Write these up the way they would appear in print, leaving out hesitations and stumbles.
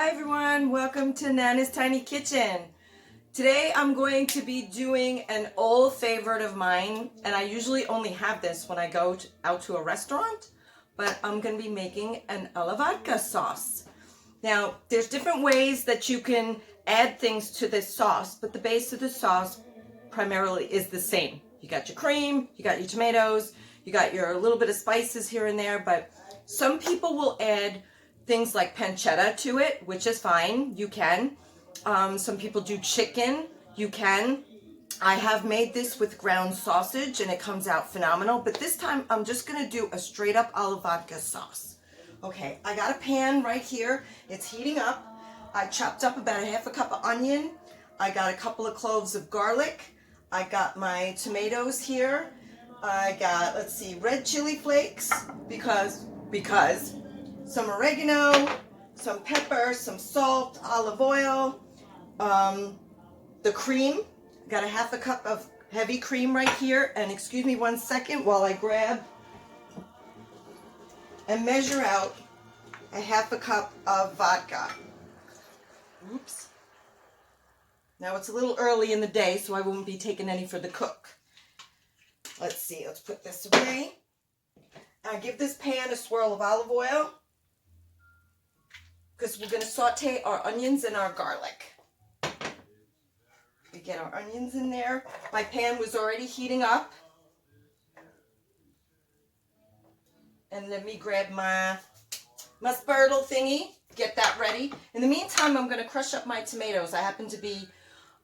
Hi everyone, welcome to Nana's Tiny Kitchen. Today I'm going to be doing an old favorite of mine, and I usually only have this when I go out to a restaurant, but I'm going to be making an vodka sauce. Now, there's different ways that you can add things to this sauce, but the base of the sauce primarily is the same. You got your cream, you got your tomatoes, you got your little bit of spices here and there, but some people will add things like pancetta to it, which is fine. You can. Some people do chicken. You can. I have made this with ground sausage and it comes out phenomenal, but this time I'm just going to do a straight up vodka sauce. Okay, I got a pan right here. It's heating up. I chopped up about a half a cup of onion. I got a couple of cloves of garlic. I got my tomatoes here. I got, let's see, red chili flakes because some oregano, some pepper, some salt, olive oil, the cream. Got a half a cup of heavy cream right here. And excuse me 1 second while I grab and measure out a half a cup of vodka. Oops. Now it's a little early in the day, so I won't be taking any for the cook. Let's see, let's put this away. I give this pan a swirl of olive oil, because we're going to saute our onions and our garlic. We get our onions in there. My pan was already heating up. And let me grab my spurtle thingy, get that ready. In the meantime, I'm going to crush up my tomatoes. I happen to be,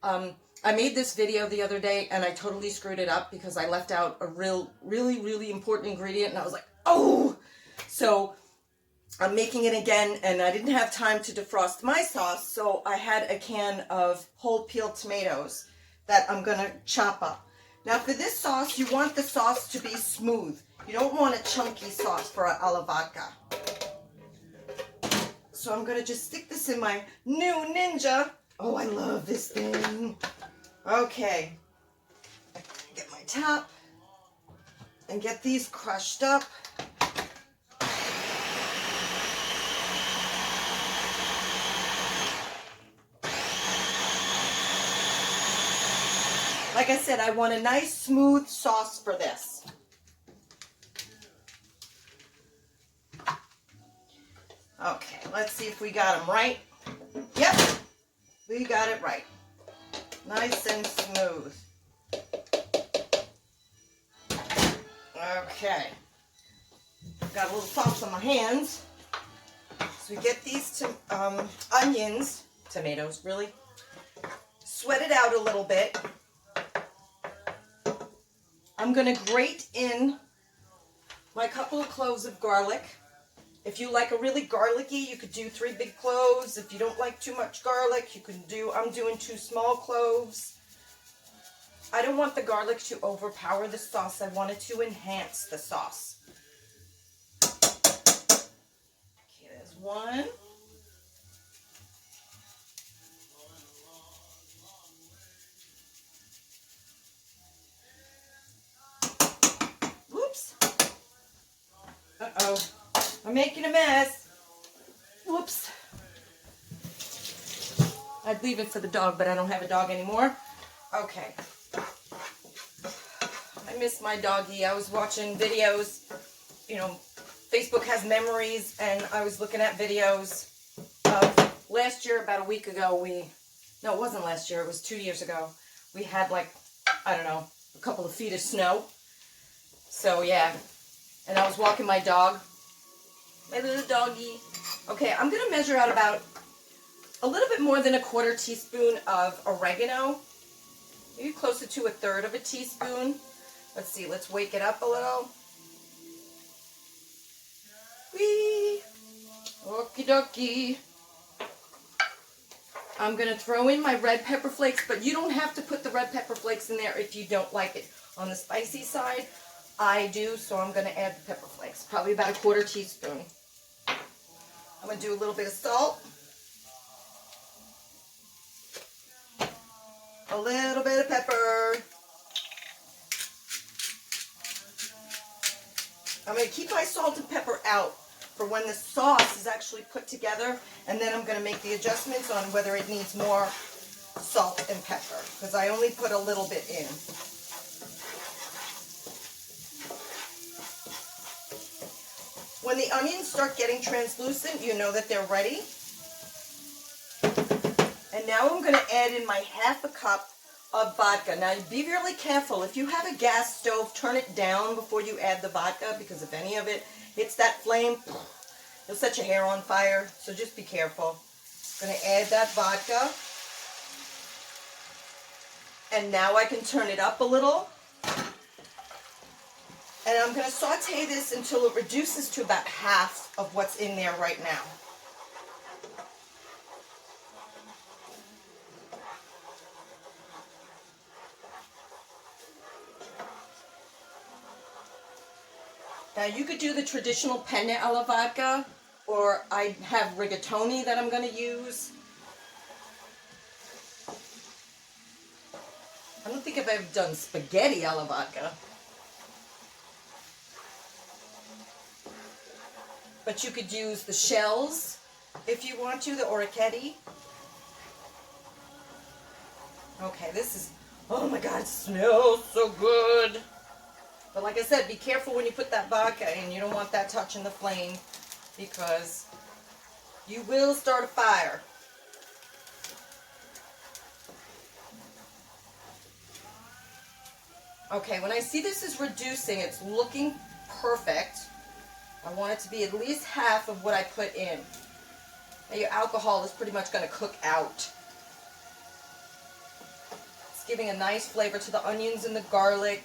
I made this video the other day and I totally screwed it up because I left out a really important ingredient and I was like, oh! So I'm making it again, and I didn't have time to defrost my sauce, so I had a can of whole peeled tomatoes that I'm going to chop up. Now for this sauce, you want the sauce to be smooth. You don't want a chunky sauce for a la vodka. So I'm going to just stick this in my new Ninja. Oh, I love this thing. Okay. Get my top and get these crushed up. Like I said, I want a nice smooth sauce for this. Okay, let's see if we got them right. Yep, we got it right. Nice and smooth. Okay. Got a little sauce on my hands. So we get these onions, tomatoes, really, sweat it out a little bit. I'm going to grate in my couple of cloves of garlic. If you like a really garlicky, you could do 3 big cloves. If you don't like too much garlic, you can do, I'm doing 2 small cloves. I don't want the garlic to overpower the sauce. I want it to enhance the sauce. Okay, there's 1. Uh-oh, I'm making a mess. Whoops. I'd leave it for the dog, but I don't have a dog anymore. Okay. I miss my doggie. I was watching videos. You know, Facebook has memories, and I was looking at videos of last year, about a week ago, no, it wasn't last year, it was 2 years ago. We had like, I don't know, a couple of feet of snow. So, yeah. And I was walking my dog, my little doggy. Okay, I'm going to measure out about a little bit more than a 1/4 teaspoon of oregano. Maybe closer to 1/3 of a teaspoon. Let's see, let's wake it up a little. Whee! Okie dokie. I'm going to throw in my red pepper flakes, but you don't have to put the red pepper flakes in there if you don't like it on the spicy side. I do, so I'm going to add the pepper flakes, probably about a 1/4 teaspoon. I'm going to do a little bit of salt, a little bit of pepper. I'm going to keep my salt and pepper out for when the sauce is actually put together, and then I'm going to make the adjustments on whether it needs more salt and pepper, because I only put a little bit in. When the onions start getting translucent, you know that they're ready. And now I'm going to add in my half a cup of vodka. Now be really careful. If you have a gas stove, turn it down before you add the vodka, because if any of it hits that flame, you'll set your hair on fire. So just be careful. I'm going to add that vodka. And now I can turn it up a little. And I'm going to saute this until it reduces to about half of what's in there right now. Now you could do the traditional penne alla vodka, or I have rigatoni that I'm going to use. I don't think I've ever done spaghetti alla vodka. But you could use the shells if you want to, the orecchiette. Okay, this is, oh my God, it smells so good. But like I said, be careful when you put that vodka in. You don't want that touching the flame, because you will start a fire. Okay, when I see this is reducing, it's looking perfect. I want it to be at least half of what I put in. Now your alcohol is pretty much going to cook out. It's giving a nice flavor to the onions and the garlic.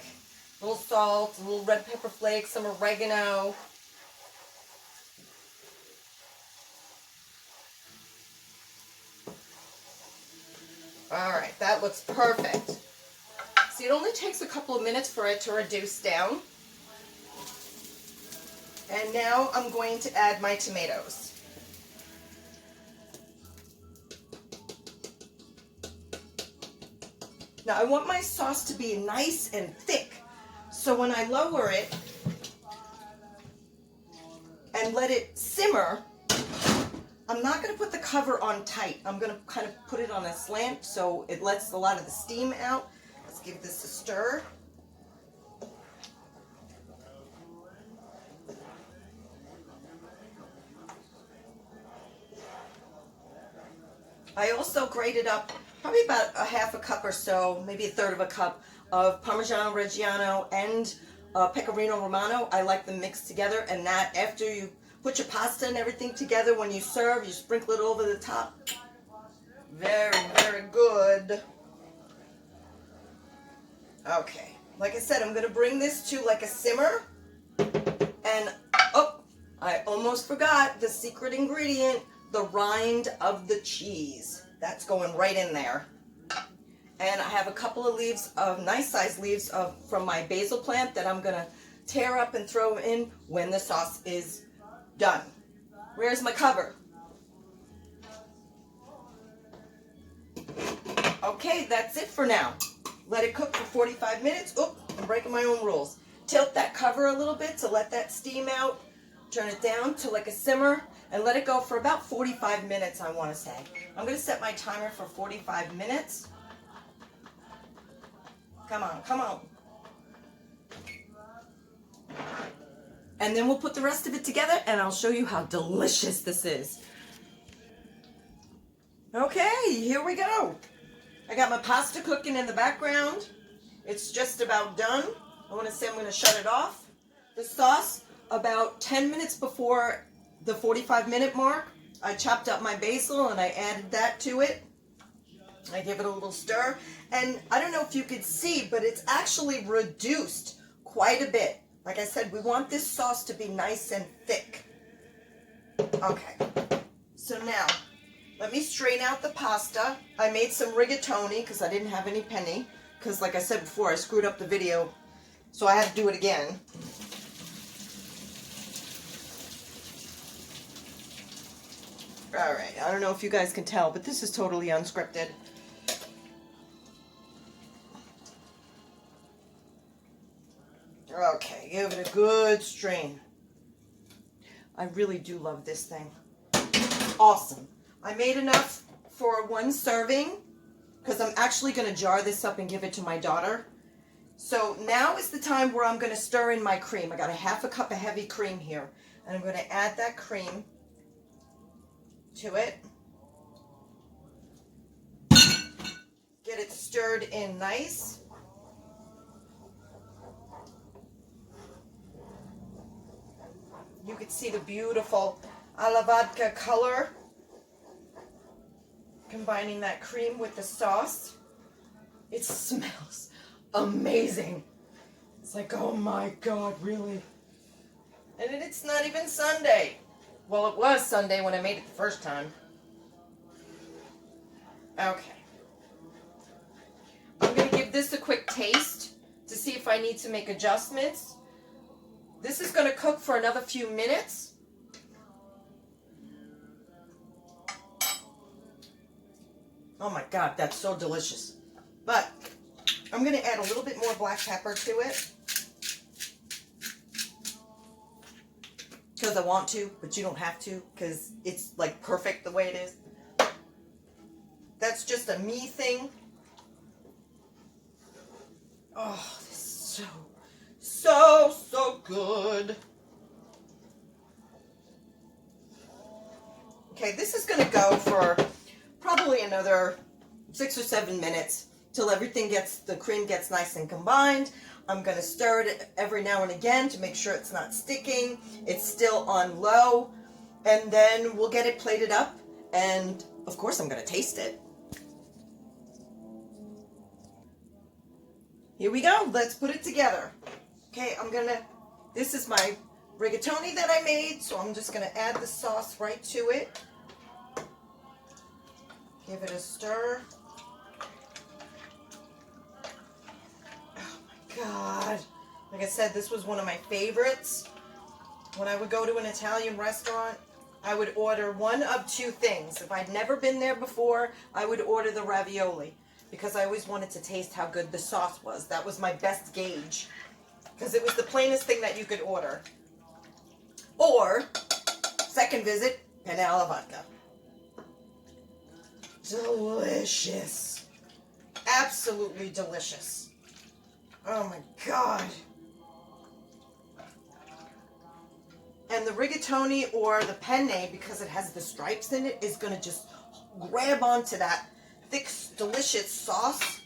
A little salt, a little red pepper flakes, some oregano. Alright, that looks perfect. See, it only takes a couple of minutes for it to reduce down. And now I'm going to add my tomatoes. Now I want my sauce to be nice and thick. So when I lower it and let it simmer, I'm not going to put the cover on tight. I'm going to kind of put it on a slant so it lets a lot of the steam out. Let's give this a stir. I also grated up probably about a half a cup or so, maybe a third of a cup of Parmigiano Reggiano and Pecorino Romano. I like them mixed together, and that after you put your pasta and everything together, when you serve, you sprinkle it over the top. Very, very good. Okay, like I said, I'm going to bring this to like a simmer. And, oh, I almost forgot the secret ingredient, the rind of the cheese. That's going right in there. And I have a couple of leaves of nice sized leaves from my basil plant that I'm going to tear up and throw in when the sauce is done. Where's my cover? Okay, that's it for now. Let it cook for 45 minutes. Oop, I'm breaking my own rules. Tilt that cover a little bit to let that steam out. Turn it down to like a simmer and let it go for about 45 minutes, I want to say. I'm going to set my timer for 45 minutes. Come on, come on. And then we'll put the rest of it together and I'll show you how delicious this is. Okay, here we go. I got my pasta cooking in the background. It's just about done. I want to say I'm going to shut it off. The sauce, about 10 minutes before the 45-minute mark, I chopped up my basil and I added that to it. I give it a little stir. And I don't know if you could see, but it's actually reduced quite a bit. Like I said, we want this sauce to be nice and thick. Okay, so now let me strain out the pasta. I made some rigatoni because I didn't have any penne. Because like I said before, I screwed up the video, so I had to do it again. All right, I don't know if you guys can tell, but this is totally unscripted. Okay, give it a good strain. I really do love this thing. Awesome. I made enough for one serving because I'm actually going to jar this up and give it to my daughter. So now is the time where I'm going to stir in my cream. I got a half a cup of heavy cream here. And I'm going to add that cream to it. Get it stirred in nice. You can see the beautiful a la vodka color. Combining that cream with the sauce. It smells amazing. It's like, oh my God, really? And it's not even Sunday. Well, it was Sunday when I made it the first time. Okay. I'm going to give this a quick taste to see if I need to make adjustments. This is going to cook for another few minutes. Oh my God, that's so delicious. But I'm going to add a little bit more black pepper to it. Because I want to, but you don't have to, because it's like perfect the way it is. That's just a me thing. Oh, this is so good. Okay, this is going to go for probably another 6 or 7 minutes till everything the cream gets nice and combined. I'm going to stir it every now and again to make sure it's not sticking. It's still on low. And then we'll get it plated up. And of course I'm going to taste it. Here we go. Let's put it together. Okay, this is my rigatoni that I made. So I'm just going to add the sauce right to it. Give it a stir. God, like I said, this was one of my favorites. When I would go to an Italian restaurant, I would order one of two things. If I'd never been there before, I would order the ravioli because I always wanted to taste how good the sauce was. That was my best gauge because it was the plainest thing that you could order. Or, second visit, penne alla vodka. Delicious. Absolutely delicious. Oh my God. And the rigatoni or the penne, because it has the stripes in it, is going to just grab onto that thick, delicious sauce.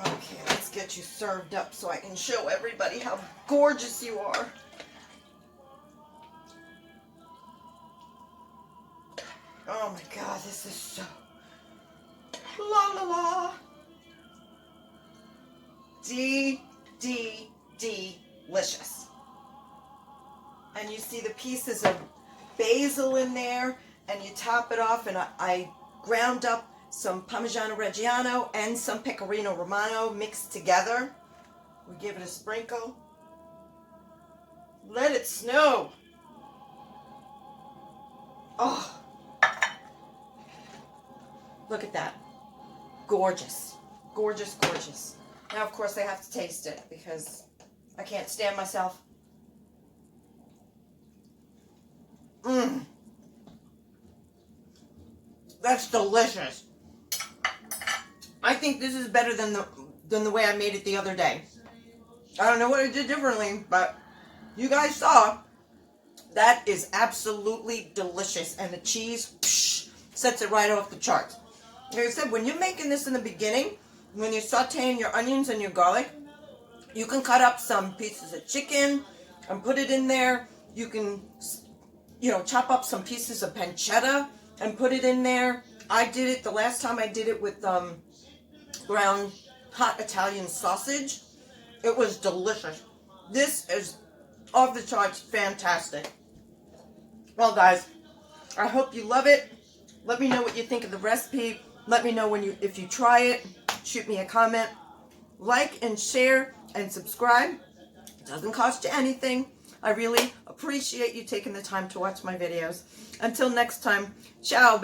Okay, let's get you served up so I can show everybody how gorgeous you are. Oh my God, this is so la la la. Delicious. And you see the pieces of basil in there, and you top it off, and I ground up some Parmigiano Reggiano and some Pecorino Romano mixed together. We give it a sprinkle. Let it snow. Oh, look at that. Gorgeous. Gorgeous, gorgeous. Now, of course, I have to taste it because I can't stand myself. That's delicious. I think this is better than the way I made it the other day. I don't know what I did differently, but you guys saw. That is absolutely delicious. And the cheese sets it right off the charts. Like I said, when you're making this in the beginning, when you're sauteing your onions and your garlic, you can cut up some pieces of chicken and put it in there. You can, chop up some pieces of pancetta and put it in there. I did it the last time I did it with ground hot Italian sausage. It was delicious. This is off the charts fantastic. Well, guys, I hope you love it. Let me know what you think of the recipe. Let me know if you try it. Shoot me a comment. Like and share and subscribe. It doesn't cost you anything. I really appreciate you taking the time to watch my videos. Until next time, ciao.